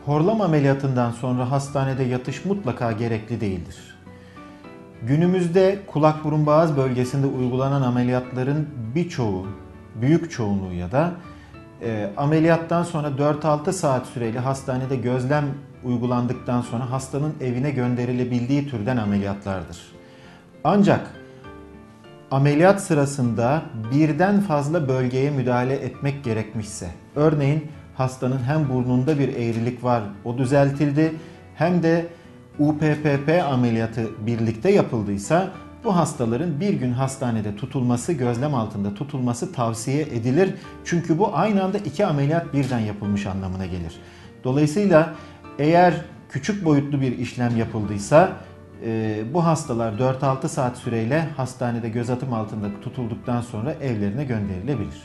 Horlama ameliyatından sonra hastanede yatış mutlaka gerekli değildir. Günümüzde kulak burun boğaz bölgesinde uygulanan ameliyatların birçoğu, büyük çoğunluğu ya da ameliyattan sonra 4-6 saat süreli hastanede gözlem uygulandıktan sonra hastanın evine gönderilebildiği türden ameliyatlardır. Ancak ameliyat sırasında birden fazla bölgeye müdahale etmek gerekmişse, örneğin hastanın hem burnunda bir eğrilik var, o düzeltildi, hem de UPPP ameliyatı birlikte yapıldıysa bu hastaların bir gün hastanede tutulması, gözlem altında tutulması tavsiye edilir. Çünkü bu aynı anda iki ameliyat birden yapılmış anlamına gelir. Dolayısıyla eğer küçük boyutlu bir işlem yapıldıysa bu hastalar 4-6 saat süreyle hastanede gözetim altında tutulduktan sonra evlerine gönderilebilir.